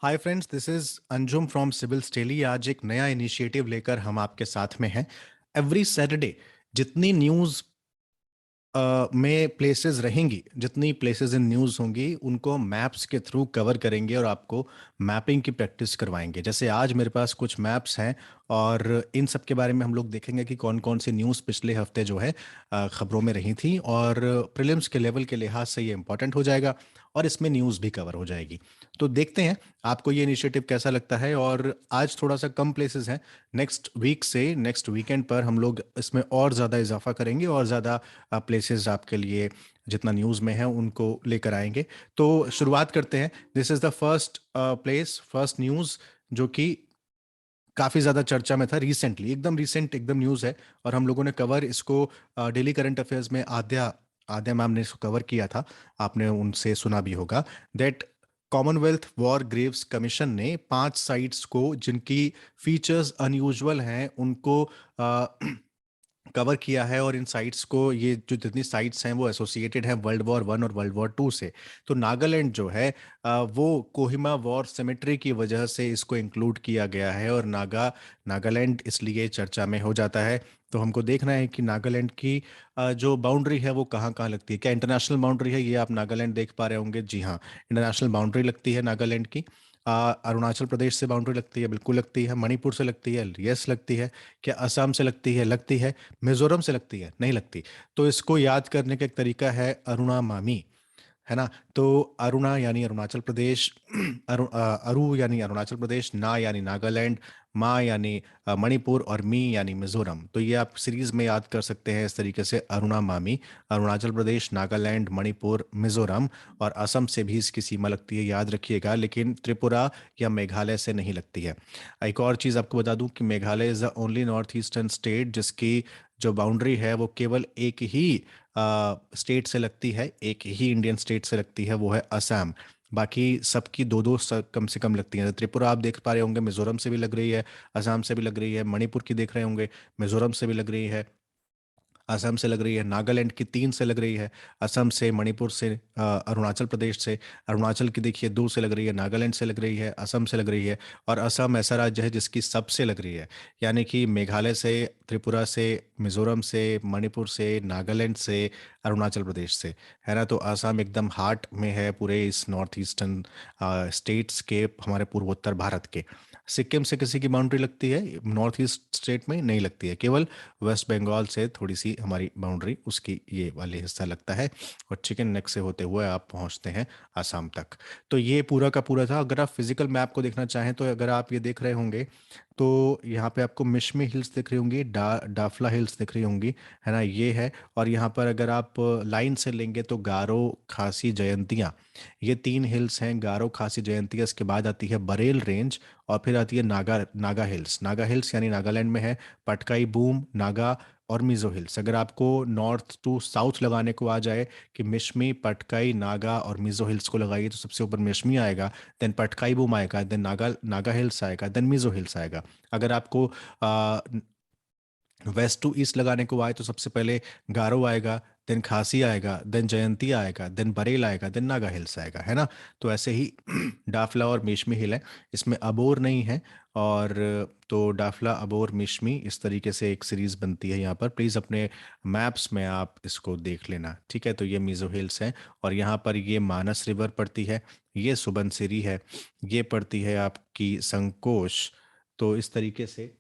Hi friends, this is Anjum from civil स्टेली। आज एक नया इनिशिएटिव लेकर हम आपके साथ में हैं। एवरी सैटरडे जितनी न्यूज़ में प्लेसेस रहेंगी, जितनी प्लेसेस इन न्यूज़ होंगी, उनको मैप्स के थ्रू कवर करेंगे और आपको मैपिंग की प्रैक्टिस करवाएंगे। जैसे आज मेरे पास कुछ मैप्स हैं और इन सब के बारे में हम लोग देखेंगे कि कौन कौन सी न्यूज़ पिछले हफ्ते जो है खबरों में रही थी, और प्रीलिम्स के लेवल के लिहाज से ये इंपॉर्टेंट हो जाएगा और इसमें न्यूज़ भी कवर हो जाएगी। तो देखते हैं आपको ये इनिशिएटिव कैसा लगता है। और आज थोड़ा सा कम प्लेसेस हैं, नेक्स्ट वीक से नेक्स्ट वीकेंड पर हम लोग इसमें और ज़्यादा इजाफा करेंगे और ज़्यादा प्लेसेस आपके लिए जितना न्यूज़ में है उनको लेकर आएंगे। तो शुरुआत करते हैं। This is the first place, first news जो कि काफ़ी ज़्यादा चर्चा में था रिसेंटली, एकदम रिसेंट एकदम न्यूज़ है। और हम लोगों ने कवर इसको डेली करंट अफेयर्स में आद्या आद्या मैम ने इसको कवर किया था, आपने उनसे सुना भी होगा। That Commonwealth war Graves commission ने 5 साइट्स को जिनकी फीचर्स अनयूजुअल हैं उनको कवर किया है। और इन साइट्स को, ये जो जितनी साइट्स हैं वो एसोसिएटेड हैं वर्ल्ड वॉर 1 और वर्ल्ड वॉर 2 से। तो नागालैंड जो है वो कोहिमा वॉर सेमेट्री की वजह से इसको इंक्लूड किया गया है, और नागालैंड इसलिए चर्चा में हो जाता है। तो हमको देखना है कि नागालैंड की जो बाउंड्री है वो कहाँ कहाँ लगती है। क्या इंटरनेशनल बाउंड्री है, ये आप नागालैंड देख पा रहे होंगे। जी हाँ, इंटरनेशनल बाउंड्री लगती है नागालैंड की। अरुणाचल प्रदेश से बाउंड्री लगती है, बिल्कुल लगती है। मणिपुर से लगती है, यस लगती है। क्या असम से लगती है, लगती है। मिजोरम से लगती है, नहीं लगती। तो इसको याद करने का एक तरीका है अरुणा मामी, है ना। तो अरुणा यानी अरुणाचल प्रदेश, अरु यानी अरुणाचल प्रदेश, ना यानी नागालैंड, मा यानी मणिपुर, और मी यानी मिजोरम। तो ये आप सीरीज में याद कर सकते हैं इस तरीके से, अरुणा मामी, अरुणाचल प्रदेश, नागालैंड, मणिपुर, मिजोरम। और असम से भी इसकी सीमा लगती है, याद रखिएगा। लेकिन त्रिपुरा या मेघालय से नहीं लगती है। एक और चीज़ आपको बता दूं कि Meghalaya is the only north eastern state जिसकी जो बाउंड्री है वो केवल एक ही स्टेट से लगती है, एक ही इंडियन स्टेट से लगती है, वो है असम। बाकी सबकी दो दो कम से कम लगती हैं। तो त्रिपुरा आप देख पा रहे होंगे, मिजोरम से भी लग रही है, असम से भी लग रही है। मणिपुर की देख रहे होंगे, मिजोरम से भी लग रही है, असम से लग रही है। नागालैंड की 3 से लग रही है, असम से, मणिपुर से, अरुणाचल प्रदेश से। अरुणाचल की देखिए 2 से लग रही है, नागालैंड से लग रही है, असम से लग रही है। और असम ऐसा राज्य है जिसकी सबसे लग रही है, यानी कि मेघालय से, त्रिपुरा से, मिजोरम से, मणिपुर से, नागालैंड से, अरुणाचल प्रदेश से, है ना। तो असम एकदम हार्ट में है पूरे इस नॉर्थ ईस्टर्न स्टेट्स के, हमारे पूर्वोत्तर भारत के। सिक्किम से किसी की बाउंड्री लगती है नॉर्थ ईस्ट स्टेट में, नहीं लगती है। केवल वेस्ट बंगाल से थोड़ी सी हमारी बाउंड्री, उसकी ये वाले हिस्सा लगता है। और चिकन नेक से होते हुए आप पहुंचते हैं आसाम तक। तो ये पूरा का पूरा था। अगर आप फिजिकल मैप को देखना चाहें तो अगर आप ये देख रहे होंगे तो यहाँ पे आपको मिशमी हिल्स दिख रही होंगी, डाफला हिल्स दिख रही होंगी, है ना, ये है। और यहाँ पर अगर आप लाइन से लेंगे तो गारो, खासी, जयंतिया, ये 3 हिल्स हैं। गारो, खासी, जयंतिया, इसके बाद आती है बरेल रेंज, और फिर आती है नागा नागा हिल्स। नागा हिल्स यानी नागालैंड में है, पटकाई बूम, नागा और मिजो हिल्स। अगर आपको नॉर्थ टू साउथ लगाने को आ जाए कि मिशमी, पटकाई, नागा और मिजो हिल्स को लगाइए, तो सबसे ऊपर मिशमी आएगा, देन पटकाई बूम आएगा, देन नागा नागा हिल्स आएगा, देन मिजो हिल्स आएगा। अगर आपको वेस्ट टू ईस्ट लगाने को आए तो सबसे पहले गारो आएगा, देन खासी आएगा, देन जयंती आएगा, देन बरेल आएगा, देन नागा हिल्स आएगा, है ना। तो ऐसे ही डाफला और मिशमी हिल है, इसमें अबोर नहीं है। और तो डाफला, अबोर, मिशमी, इस तरीके से एक सीरीज बनती है यहाँ पर। प्लीज़ अपने मैप्स में आप इसको देख लेना, ठीक है। तो ये मिजो हिल्स हैं, और यहाँ पर ये मानस रिवर पड़ती है, ये सुबनसिरी है, ये पड़ती है आपकी संकोश। तो इस तरीके से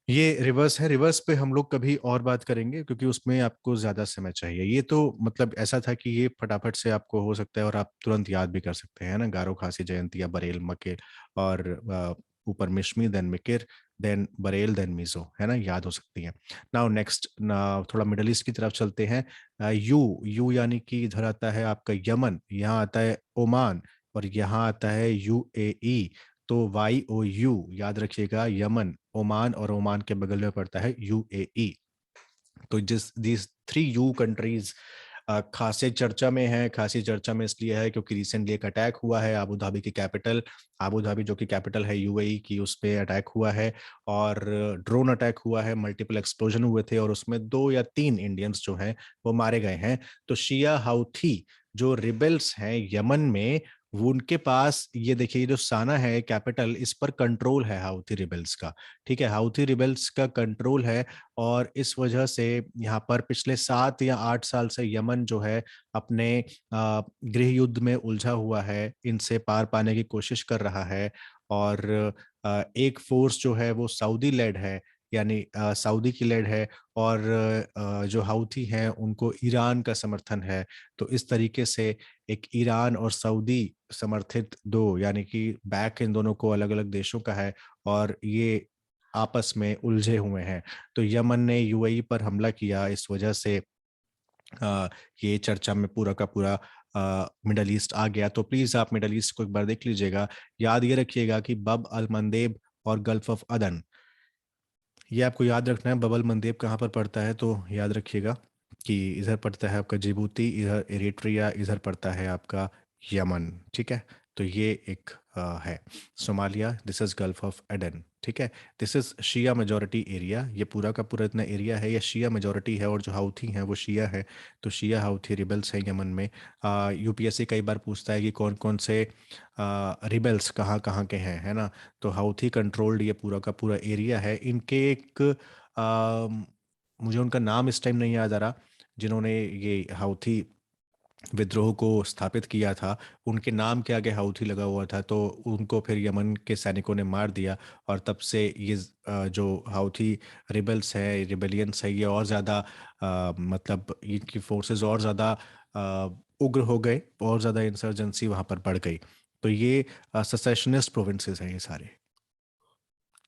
ये रिवर्स है। रिवर्स पे हम लोग कभी और बात करेंगे क्योंकि उसमें आपको ज्यादा समय चाहिए। ये तो मतलब ऐसा था कि ये फटाफट से आपको हो सकता है और आप तुरंत याद भी कर सकते हैं ना, गारो, खासी, जयंती या बरेल, मकेर, और ऊपर Mishmi, then Mikir, then Barail, then Mizo, है ना, याद हो सकती है। नाउ नेक्स्ट ना, थोड़ा मिडल ईस्ट की तरफ चलते हैं। यू यू यानी कि इधर आता है आपका यमन, यहाँ आता है ओमान, और यहाँ आता है यूएई। तो YOU याद रखिएगा, यमन, ओमान, और ओमान के बगल में पड़ता है यूएई। तो जिस दिस 3 यू कंट्रीज खासे चर्चा में है। खासी चर्चा में इसलिए है क्योंकि रिसेंटली एक अटैक हुआ है अबू धाबी की कैपिटल, अबू धाबी जो कि कैपिटल है यूएई की, उस पे अटैक हुआ है। और ड्रोन अटैक हुआ है, मल्टीपल एक्सप्लोजन हुए थे, और उसमें 2 या 3 इंडियंस जो हैं वो मारे गए हैं। तो शिया हाउथी जो रिबेल्स हैं यमन में, वो उनके पास ये देखिए, ये जो साना है कैपिटल, इस पर कंट्रोल है हाउथी रिबेल्स का। ठीक है, हाउथी रिबेल्स का कंट्रोल है, और इस वजह से यहाँ पर पिछले 7 या 8 साल से यमन जो है अपने गृह युद्ध में उलझा हुआ है, इनसे पार पाने की कोशिश कर रहा है। और एक फोर्स जो है वो सऊदी लेड है, यानी सऊदी की लेड है, और जो हाउथी हैं उनको ईरान का समर्थन है। तो इस तरीके से एक ईरान और सऊदी समर्थित दो, यानी कि बैक इन दोनों को अलग अलग देशों का है, और ये आपस में उलझे हुए हैं। तो यमन ने यूएई पर हमला किया, इस वजह से ये चर्चा में पूरा का पूरा मिडल ईस्ट आ गया। तो प्लीज आप मिडल ईस्ट को एक बार देख लीजिएगा। याद ये रखिएगा कि बब अल मंदेब और गल्फ ऑफ अदन, ये आपको याद रखना है। बबल मंदेब कहाँ पर पड़ता है, तो याद रखिएगा कि इधर पड़ता है आपका जिबूती, इधर एरिट्रिया, इधर पड़ता है आपका यमन। ठीक है, तो ये एक है Somalia, this is Gulf of Aden. ठीक है, this is Shia majority area. ये पूरा का पूरा इतना एरिया है, ये शिया मेजोरिटी है, और जो हाउथी हैं वो शिया है। तो शिया हाउथी रिबल्स हैं यमन में। यूपीएससी कई बार पूछता है कि कौन कौन से रिबल्स कहाँ कहाँ के हैं, है ना। तो हाउथी कंट्रोल्ड ये पूरा का पूरा एरिया है। इनके एक मुझे उनका नाम इस टाइम नहीं याद आ रहा, जिन्होंने ये हाउथी विद्रोह को स्थापित किया था, उनके नाम के आगे हाउथी लगा हुआ था, तो उनको फिर यमन के सैनिकों ने मार दिया। और तब से ये जो हाउथी रिबल्स है, रिबेलियंस है, ये और ज़्यादा मतलब इनकी फोर्सेस और ज़्यादा उग्र हो गए, और ज़्यादा इंसर्जेंसी वहाँ पर बढ़ गई। तो ये सेसेशनिस्ट प्रोविंसेस हैं ये सारे।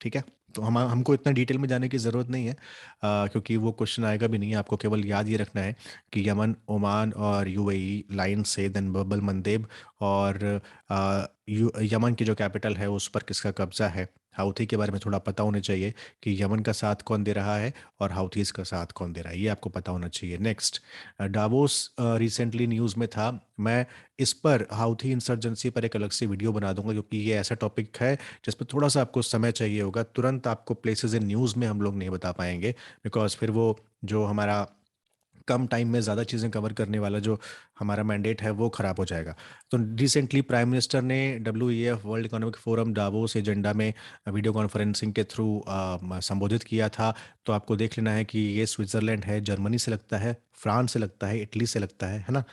ठीक है, तो हमको इतना डिटेल में जाने की ज़रूरत नहीं है, क्योंकि वो क्वेश्चन आएगा भी नहीं। आपको केवल याद ये रखना है कि यमन, ओमान और यूएई लाइन से, देन बबल मंदेब, और यमन की जो कैपिटल है उस पर किसका कब्जा है। हाउथी के बारे में थोड़ा पता होना चाहिए कि यमन का साथ कौन दे रहा है और हाउथीज का साथ कौन दे रहा है, ये आपको पता होना चाहिए। नेक्स्ट, डावोस रिसेंटली न्यूज़ में था। मैं इस पर हाउथी इंसर्जेंसी पर एक अलग से वीडियो बना दूंगा, क्योंकि ये ऐसा टॉपिक है जिस पर थोड़ा सा आपको समय चाहिए होगा। तुरंत आपको प्लेसेस इन न्यूज़ में हम लोग नहीं बता पाएंगे, बिकॉज फिर वो जो हमारा कम टाइम में ज़्यादा चीज़ें कवर करने वाला जो हमारा मैंडेट है वो खराब हो जाएगा। तो रिसेंटली प्राइम मिनिस्टर ने WEF world economic forum Davos agenda में वीडियो कॉन्फ्रेंसिंग के थ्रू संबोधित किया था। तो आपको देख लेना है कि ये स्विट्ज़रलैंड है, जर्मनी से लगता है, फ्रांस से लगता है, इटली से लगता है ना,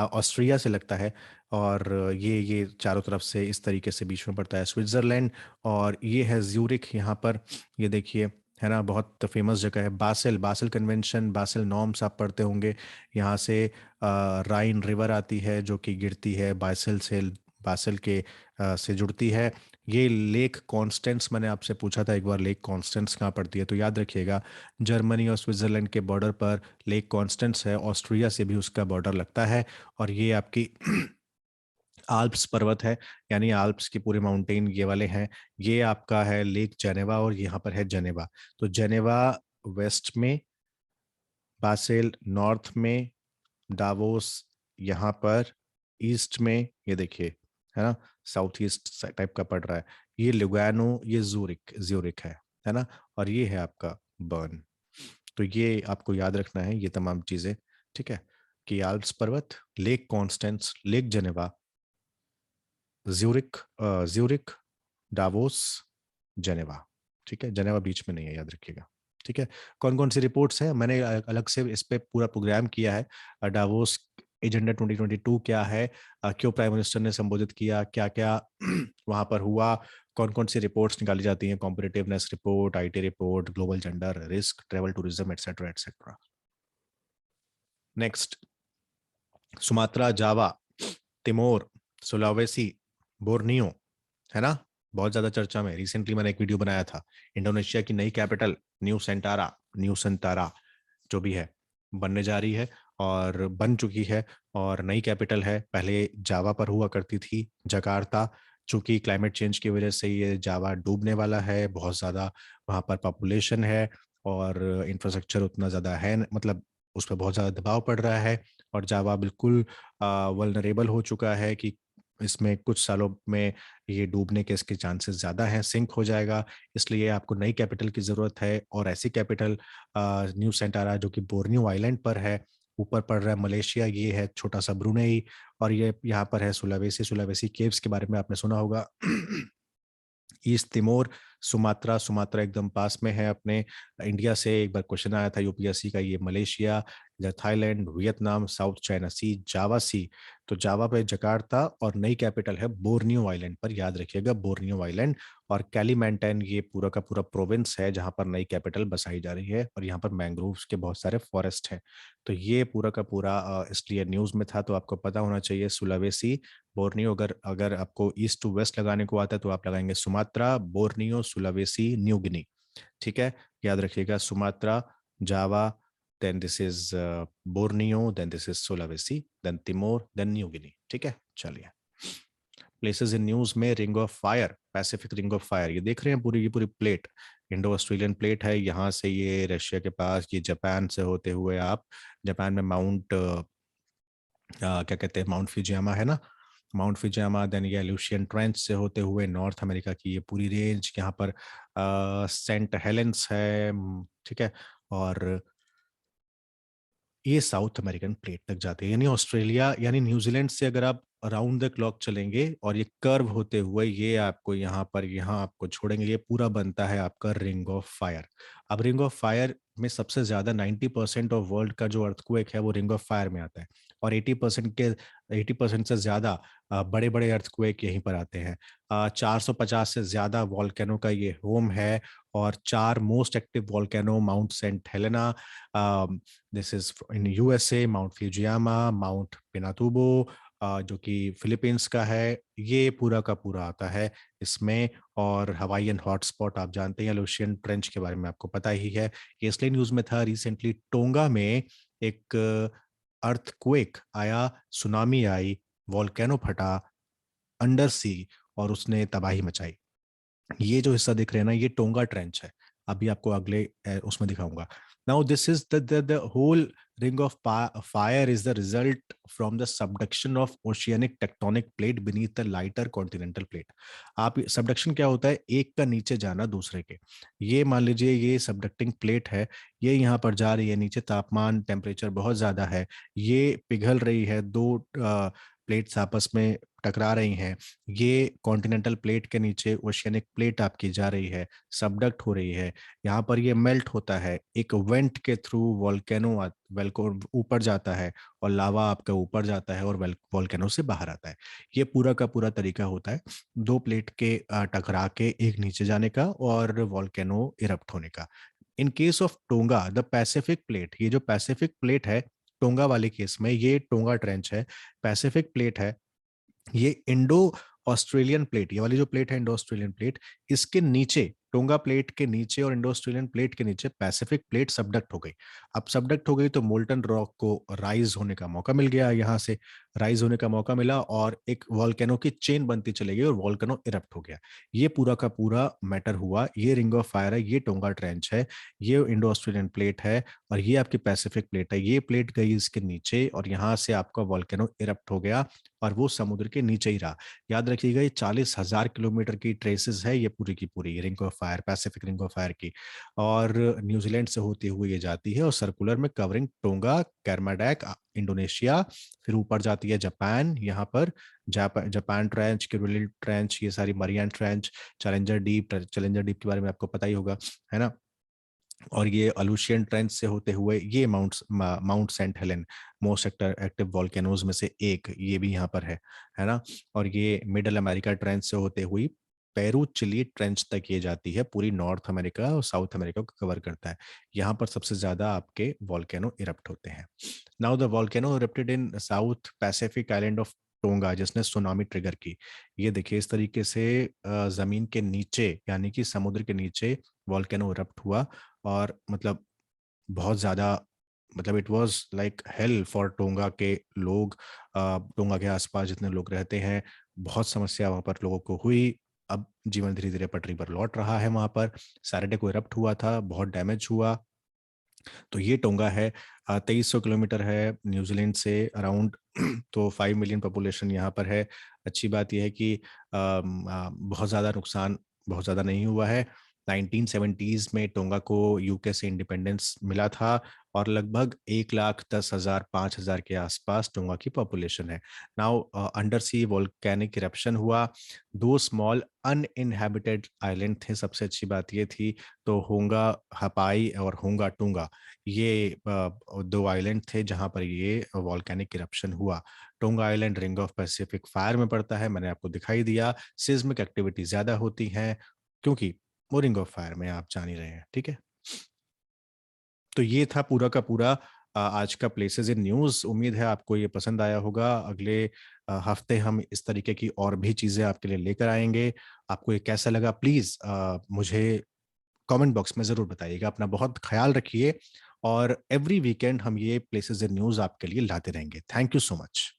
ऑस्ट्रिया से लगता है, और ये चारों तरफ से इस तरीके से बीच में पड़ता है स्विट्ज़रलैंड। और ये है ज्यूरिख यहाँ पर, ये देखिए, है ना, बहुत फेमस जगह है। Basel, Basel convention, Basel norms आप पढ़ते होंगे। यहाँ से राइन रिवर आती है जो कि गिरती है बासेल से, बासेल के से जुड़ती है। ये लेक कॉन्स्टेंस, मैंने आपसे पूछा था एक बार लेक कॉन्स्टेंस कहाँ पड़ती है, तो याद रखिएगा जर्मनी और स्विट्ज़रलैंड के बॉर्डर पर लेक कॉन्स्टेंस है। ऑस्ट्रिया से भी उसका बॉर्डर लगता है। और ये आपकी आल्प्स पर्वत है, यानी आल्प्स के पूरे माउंटेन ये वाले हैं। ये आपका है लेक जेनेवा, और यहाँ पर है जेनेवा। तो जेनेवा वेस्ट में, बासेल नॉर्थ में, डावोस यहाँ पर ईस्ट में, ये देखिए, है ना, साउथ ईस्ट टाइप का पड़ रहा है। ये लुगानो, ये जूरिक, ज्यूरिक है ना, और ये है आपका बर्न। तो ये आपको याद रखना है ये तमाम चीजें। ठीक है, कि आल्प्स पर्वत, lake Constance, lake Geneva, Zurich, Zurich, Davos, Geneva. ठीक है, जेनेवा बीच में नहीं है, याद रखिएगा। ठीक है, कौन कौन सी रिपोर्ट्स हैं, मैंने अलग से इस पे पूरा प्रोग्राम किया है। डावोस एजेंडा 2022 क्या है, क्यों प्राइम मिनिस्टर ने संबोधित किया, क्या क्या वहां पर हुआ, कौन कौन सी रिपोर्ट्स निकाली जाती हैं, competitiveness report, IT report, global gender risk, travel tourism, etcetera etcetera. Next, Sumatra, Java, Timor, Sulawesi, Borneo, है ना, बहुत ज्यादा चर्चा में। रिसेंटली मैंने एक वीडियो बनाया था। इंडोनेशिया की नई capital new Centara, new Centara जो भी है, बनने जा रही है और बन चुकी है। और नई कैपिटल है, पहले जावा पर हुआ करती थी, जकार्ता। चूंकि क्लाइमेट चेंज की वजह से ये जावा डूबने वाला है, बहुत ज़्यादा वहाँ पर पॉपुलेशन है, और इंफ्रास्ट्रक्चर उतना ज़्यादा है मतलब उस पर बहुत ज़्यादा दबाव पड़ रहा है। और जावा बिल्कुल वल्नरेबल हो चुका है कि इसमें कुछ सालों में ये डूबने के इसके चांसेस ज़्यादा हैं, सिंक हो जाएगा। इसलिए आपको नई कैपिटल की ज़रूरत है, और ऐसी कैपिटल न्यू सेंटारा जो कि बोर्नियो आइलैंड पर है, ऊपर पड़ रहा है मलेशिया, ये है छोटा सा ब्रुनेई, और ये यहाँ पर है सुलावेसी। सुलावेसी केव्स के बारे में आपने सुना होगा। ईस्ट तिमोर, सुमात्रा, सुमात्रा एकदम पास में है अपने इंडिया से। एक बार क्वेश्चन आया था यूपीएससी का, ये मलेशिया, इधर थाईलैंड, वियतनाम, साउथ चाइना सी, जावा सी। तो जावा पे जकार्ता, और नई कैपिटल है बोर्नियो आइलैंड पर, याद रखिएगा बोर्नियो आइलैंड। और कैलीमैंटन ये पूरा का पूरा प्रोविंस है जहां पर नई कैपिटल बसाई जा रही है, और यहाँ पर मैंग्रोव्स के बहुत सारे फॉरेस्ट हैं। तो ये पूरा का पूरा इसलिए न्यूज में था, तो आपको पता होना चाहिए सुलावेसी, बोर्नियो। अगर अगर आपको ईस्ट टू वेस्ट लगाने को आता है तो आप लगाएंगे Sumatra, Borneo, Sulawesi, New Guinea. ठीक है, याद रखिएगा Sumatra, Java, then this is Borneo, then this is Sulawesi, then Timor, then New Guinea. ठीक है, चलिए। प्लेसेस इन न्यूज में ring of fire, Pacific ring of fire, ये देख रहे हैं पूरी की पूरी प्लेट, इंडो ऑस्ट्रेलियन प्लेट है। यहाँ से ये रशिया के पास, ये जापान से होते हुए आप, जापान में माउंट क्या कहते हैं, माउंट फ्यूजियामा है ना, माउंट फ्यूजियामा, देन ये लूशियन ट्रेंच से होते हुए नॉर्थ अमेरिका की ये पूरी रेंज, यहाँ पर सेंट हेलेंस है। ठीक है, और ये साउथ अमेरिकन प्लेट तक जाते हैं, यानी ऑस्ट्रेलिया यानी न्यूजीलैंड से अगर आप अराउंड द क्लॉक चलेंगे और ये कर्व होते हुए ये आपको यहाँ पर, यहाँ आपको छोड़ेंगे, ये पूरा बनता है आपका रिंग ऑफ फायर। अब रिंग ऑफ फायर में सबसे ज्यादा 90% ऑफ वर्ल्ड का जो अर्थक्वेक है वो रिंग ऑफ फायर में आता है, और 80% से ज्यादा बड़े बड़े अर्थक्वेक यहीं पर आते हैं। 450 से ज्यादा वॉल्केनो का ये होम है, और 4 most active volcano, mount saint Helena, this is in USA, mount Fujiyama, mount Pinatubo, जो कि फिलीपींस का है, ये पूरा का पूरा आता है इसमें। और हवाईयन हॉटस्पॉट आप जानते हैं, लूशियन ट्रेंच के बारे में आपको पता ही है, ये इसलिए न्यूज में था रिसेंटली। टोंगा में एक अर्थक्वेक आया, सुनामी आई, वॉल्केनो फटा अंडर सी, और उसने तबाही मचाई। ये जो हिस्सा दिख रहे हैं ना, ये टोंगा ट्रेंच है। अभी आपको अगले उसमें दिखाऊंगा। Now this is the whole ring of fire is the result from the subduction of oceanic tectonic plate beneath the lighter continental plate. आप सबडक्शन क्या होता है, एक का नीचे जाना दूसरे के। ये मान लीजिए ये सबडक्टिंग प्लेट है, ये यहाँ पर जा रही है नीचे, तापमान टेम्परेचर बहुत ज्यादा है, ये पिघल रही है, दो प्लेट्स आपस में टकरा रही हैं। ये कॉन्टिनेंटल प्लेट के नीचे ओशियनिक प्लेट आपकी जा रही है, सबडक्ट हो रही है, यहाँ पर ये मेल्ट होता है, एक वेंट के थ्रू वॉल्केनो वेल्को ऊपर जाता है, और लावा आपका ऊपर जाता है और वॉल्केनो से बाहर आता है। ये पूरा का पूरा तरीका होता है दो प्लेट के टकरा के एक नीचे जाने का और वॉल्केनो इरप्ट होने का। In case of tonga the Pacific plate, ये जो पैसिफिक प्लेट है टोंगा वाले केस में, ये टोंगा ट्रेंच है, पैसिफिक प्लेट है, ये इंडो ऑस्ट्रेलियन प्लेट, ये वाली जो प्लेट है इंडो ऑस्ट्रेलियन प्लेट, इसके नीचे टोंगा प्लेट के नीचे और इंडो ऑस्ट्रेलियन प्लेट के नीचे पैसिफिक प्लेट सबडक्ट हो गई। अब सबडक्ट हो गई तो मोल्टन रॉक को राइज होने का मौका मिल गया, यहाँ से राइज होने का मौका मिला, और एक वॉल्केनो की चेन बनती चली गई और वॉल्केनो इरप्ट हो गया। ये पूरा का पूरा मैटर हुआ, ये रिंग ऑफ फायर है, ये टोंगा ट्रेंच है, ये इंडो ऑस्ट्रेलियन प्लेट है, और ये आपकी पैसिफिक प्लेट है। ये प्लेट गई इसके नीचे और यहाँ से आपका वॉल्केनो इरप्ट हो गया, और वो समुद्र के नीचे ही रहा। याद रखिएगा ये 40,000 किलोमीटर की ट्रेसेस है ये पूरी की पूरी ring of fire, Pacific ring of fire की, और न्यूजीलैंड से होती हुई ये जाती है और सर्कुलर में कवरिंग टोंगा, कैरमाडैक, इंडोनेशिया, फिर ऊपर जाती है जापान, यहाँ पर जापान ट्रेंच, किरुलिल ट्रेंच, ये सारी मरियान ट्रेंच, चैलेंजर डीप के बारे में आपको पता ही होगा, है ना। और ये अलूशियन ट्रेंच से होते हुए ये mount saint Helen, most active volcanoes में से एक, ये भी यहाँ पर है ना। और ये मिडल अमेरिका ट्रेंच से होते हुई पेरू चिली ट्रेंच तक ये जाती है, पूरी नॉर्थ अमेरिका और साउथ अमेरिका को कवर करता है। यहाँ पर सबसे ज्यादा आपके वॉल्केनो इरप्ट होते हैं। Now the volcano erupted in south Pacific island of tonga, जिसने सुनामी ट्रिगर की। ये देखिए इस तरीके से जमीन के नीचे यानी कि समुद्र के नीचे वॉल्केनो इरप्ट हुआ, और मतलब बहुत ज़्यादा, मतलब it was like hell for tonga के लोग। टोंगा के आसपास जितने लोग रहते हैं, बहुत समस्या वहाँ पर लोगों को हुई। अब जीवन धीरे धीरे पटरी पर लौट रहा है। वहाँ पर सैटरडे को इरप्ट हुआ था, बहुत डैमेज हुआ। तो ये टोंगा है, 2300 किलोमीटर है न्यूजीलैंड से अराउंड। तो 5 मिलियन पॉपुलेशन यहाँ पर है। अच्छी बात यह है कि बहुत ज़्यादा नुकसान बहुत ज़्यादा नहीं हुआ है। 1970s में टोंगा को यूके से इंडिपेंडेंस मिला था, और लगभग 1,10,000 5,000 के आसपास टोंगा की पॉपुलेशन है। नाउ अंडर सी वोल्केनिक इरप्शन हुआ, दो स्मॉल अनइनहेबिटेड आइलैंड थे। सबसे अच्छी बात ये थी, तो होंगा हपाई और होंगा टोंगा, ये दो आइलैंड थे जहां पर ये वॉल्केनिक इरप्शन हुआ। Tonga island ring of Pacific fire में पड़ता है, मैंने आपको दिखाई दिया। सिस्मिक एक्टिविटी ज्यादा होती है क्योंकि वो रिंग ऑफ फायर में आप जान ही रहे हैं, ठीक है। तो ये था पूरा का पूरा आज का प्लेसेस इन न्यूज़। उम्मीद है आपको ये पसंद आया होगा। अगले हफ्ते हम इस तरीके की और भी चीज़ें आपके लिए लेकर आएँगे। आपको ये कैसा लगा प्लीज़ मुझे कमेंट बॉक्स में ज़रूर बताइएगा। अपना बहुत ख़्याल रखिए और एवरी वीकेंड हम ये प्लेसेस इन न्यूज़ आपके लिए लाते रहेंगे। Thank you so much.